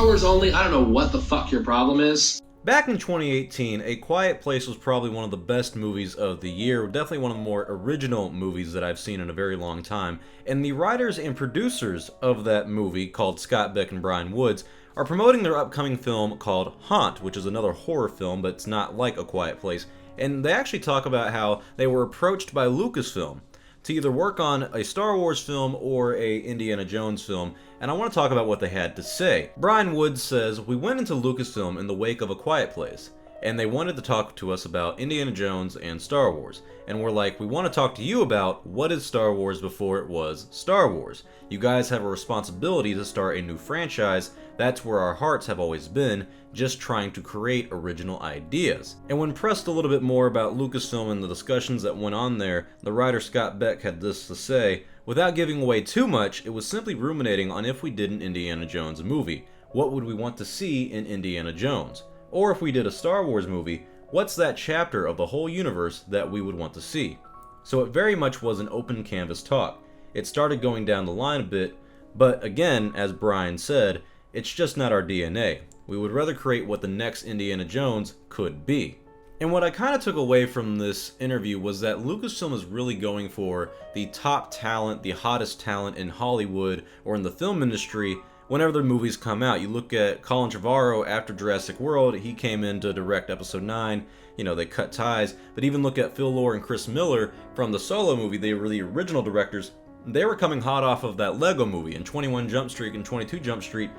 Star Wars only. I don't know what the fuck your problem is. Back in 2018, A Quiet Place was probably one of the best movies of the year, definitely one of the more original movies that I've seen in a very long time, and the writers and producers of that movie, called Scott Beck and Bryan Woods, are promoting their upcoming film called Haunt, which is another horror film, but it's not like A Quiet Place, and they actually talk about how they were approached by Lucasfilm to either work on a Star Wars film or a Indiana Jones film, and I want to talk about what they had to say. Bryan Woods says, "We went into Lucasfilm in the wake of A Quiet Place, and they wanted to talk to us about Indiana Jones and Star Wars, and we're like, we want to talk to you about what is Star Wars before it was Star Wars. You guys have a responsibility to start a new franchise. That's where our hearts have always been, just trying to create original ideas." And when pressed a little bit more about Lucasfilm and the discussions that went on there, the writer Scott Beck had this to say: "Without giving away too much, it was simply ruminating on if we did an Indiana Jones movie, what would we want to see in Indiana Jones? Or if we did a Star Wars movie, what's that chapter of the whole universe that we would want to see?" So it very much was an open canvas talk. It started going down the line a bit, but again, as Bryan said, it's just not our DNA. We would rather create what the next Indiana Jones could be. And what I kind of took away from this interview was that Lucasfilm is really going for the top talent, the hottest talent in Hollywood or in the film industry whenever their movies come out. You look at Colin Trevorrow after Jurassic World, he came in to direct Episode 9, they cut ties. But even look at Phil Lord and Chris Miller from the Solo movie, they were the original directors. They were coming hot off of that Lego movie, and 21 Jump Street and 22 Jump Street.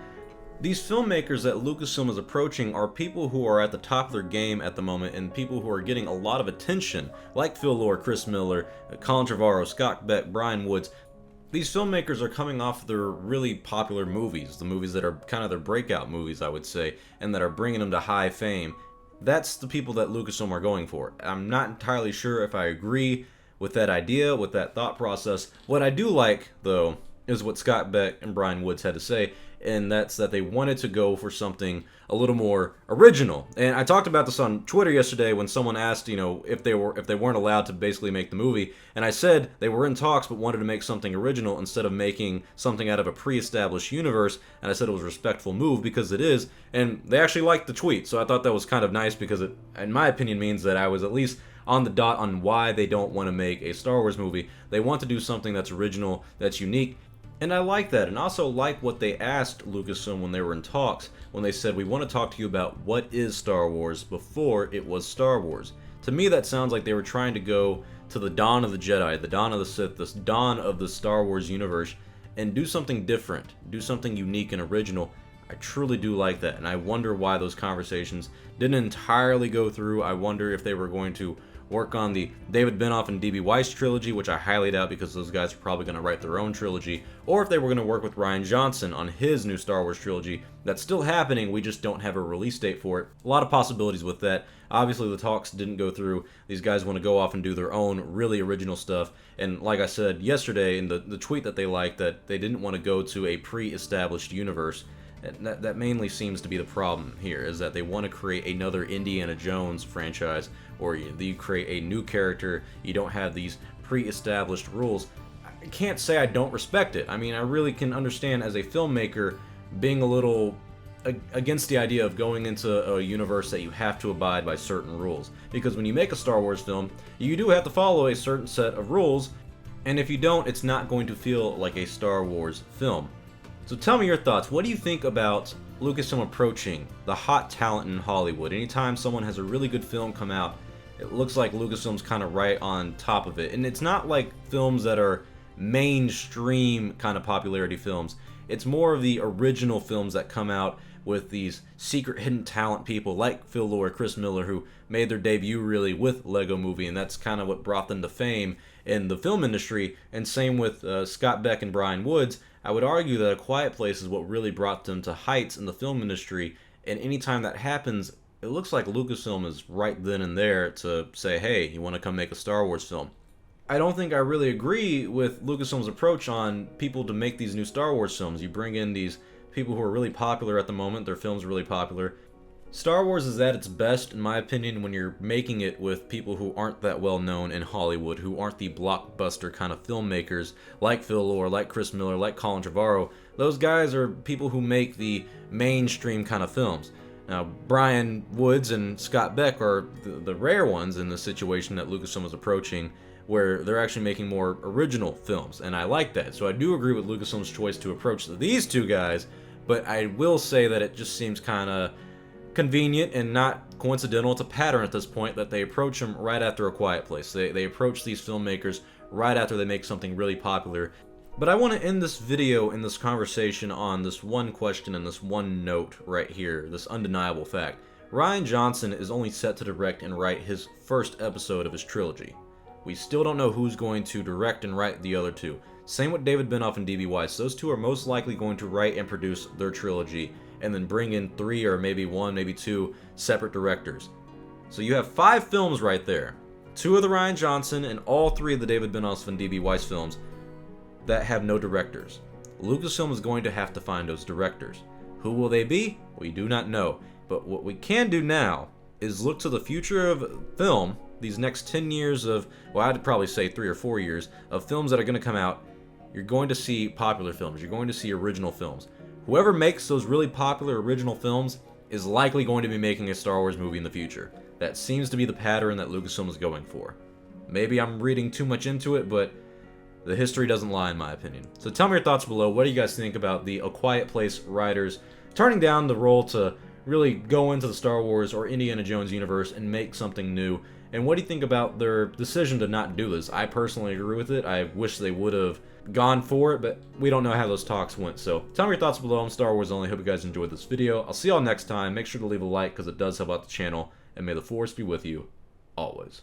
These filmmakers that Lucasfilm is approaching are people who are at the top of their game at the moment, and people who are getting a lot of attention, like Phil Lord, Chris Miller, Colin Trevorrow, Scott Beck, Bryan Woods. These filmmakers are coming off their really popular movies, the movies that are kind of their breakout movies, I would say, and that are bringing them to high fame. That's the people that Lucasfilm are going for. I'm not entirely sure if I agree with that idea, with that thought process. What I do like, though, is what Scott Beck and Bryan Woods had to say, and that's that they wanted to go for something a little more original. And I talked about this on Twitter yesterday when someone asked, if they weren't allowed to basically make the movie, and I said they were in talks but wanted to make something original instead of making something out of a pre-established universe, and I said it was a respectful move because it is, and they actually liked the tweet, so I thought that was kind of nice because it, in my opinion, means that I was at least on the dot on why they don't want to make a Star Wars movie. They want to do something that's original, that's unique. And I like that, and also like what they asked Lucasfilm when they were in talks, when they said, we want to talk to you about what is Star Wars before it was Star Wars. To me, that sounds like they were trying to go to the dawn of the Jedi, the dawn of the Sith, the dawn of the Star Wars universe, and do something different, do something unique and original. I truly do like that, and I wonder why those conversations didn't entirely go through. I wonder if they were going to work on the David Benioff and D.B. Weiss trilogy, which I highly doubt because those guys are probably going to write their own trilogy, or if they were going to work with Rian Johnson on his new Star Wars trilogy. That's still happening, we just don't have a release date for it. A lot of possibilities with that. Obviously the talks didn't go through. These guys want to go off and do their own really original stuff, and like I said yesterday in the tweet that they liked, that they didn't want to go to a pre-established universe. That mainly seems to be the problem here, is that they want to create another Indiana Jones franchise, or you create a new character, you don't have these pre-established rules. I can't say I don't respect it. I mean, I really can understand as a filmmaker being a little against the idea of going into a universe that you have to abide by certain rules. Because when you make a Star Wars film, you do have to follow a certain set of rules, and if you don't, it's not going to feel like a Star Wars film. So tell me your thoughts. What do you think about Lucasfilm approaching the hot talent in Hollywood? Anytime someone has a really good film come out, it looks like Lucasfilm's kind of right on top of it. And it's not like films that are mainstream kind of popularity films. It's more of the original films that come out with these secret hidden talent people like Phil Lord, Chris Miller, who made their debut really with Lego Movie, and that's kind of what brought them to fame in the film industry. And same with Scott Beck and Bryan Woods. I would argue that A Quiet Place is what really brought them to heights in the film industry, and anytime that happens, it looks like Lucasfilm is right then and there to say, hey, you want to come make a Star Wars film? I don't think I really agree with Lucasfilm's approach on people to make these new Star Wars films. You bring in these people who are really popular at the moment, their films are really popular, Star Wars is at its best, in my opinion, when you're making it with people who aren't that well known in Hollywood, who aren't the blockbuster kind of filmmakers like Phil Lord, like Chris Miller, like Colin Trevorrow. Those guys are people who make the mainstream kind of films. Now, Bryan Woods and Scott Beck are the rare ones in the situation that Lucasfilm is approaching, where they're actually making more original films, and I like that. So I do agree with Lucasfilm's choice to approach these two guys, but I will say that it just seems kind of convenient and not coincidental. It's a pattern at this point that they approach them right after A Quiet Place. They approach these filmmakers right after they make something really popular. But I want to end this video and this conversation on this one question and this one note right here, this undeniable fact. Rian Johnson is only set to direct and write his first episode of his trilogy. We still don't know who's going to direct and write the other two. Same with David Benioff and D.B. Weiss. Those two are most likely going to write and produce their trilogy and then bring in 3 or maybe 1, maybe 2 separate directors. So you have 5 films right there. 2 of the Rian Johnson and all 3 of the David Benioff and D.B. Weiss films that have no directors. Lucasfilm is going to have to find those directors. Who will they be? We do not know. But what we can do now is look to the future of film, these next 10 years of, well, I'd probably say 3 or 4 years, of films that are going to come out. You're going to see popular films. You're going to see original films. Whoever makes those really popular original films is likely going to be making a Star Wars movie in the future. That seems to be the pattern that Lucasfilm is going for. Maybe I'm reading too much into it, but the history doesn't lie in my opinion. So tell me your thoughts below. What do you guys think about the A Quiet Place writers turning down the role to really go into the Star Wars or Indiana Jones universe and make something new? And what do you think about their decision to not do this? I personally agree with it. I wish they would have gone for it, but we don't know how those talks went. So tell me your thoughts below. I'm Star Wars Only. Hope you guys enjoyed this video. I'll see y'all next time. Make sure to leave a like because it does help out the channel. And may the Force be with you always.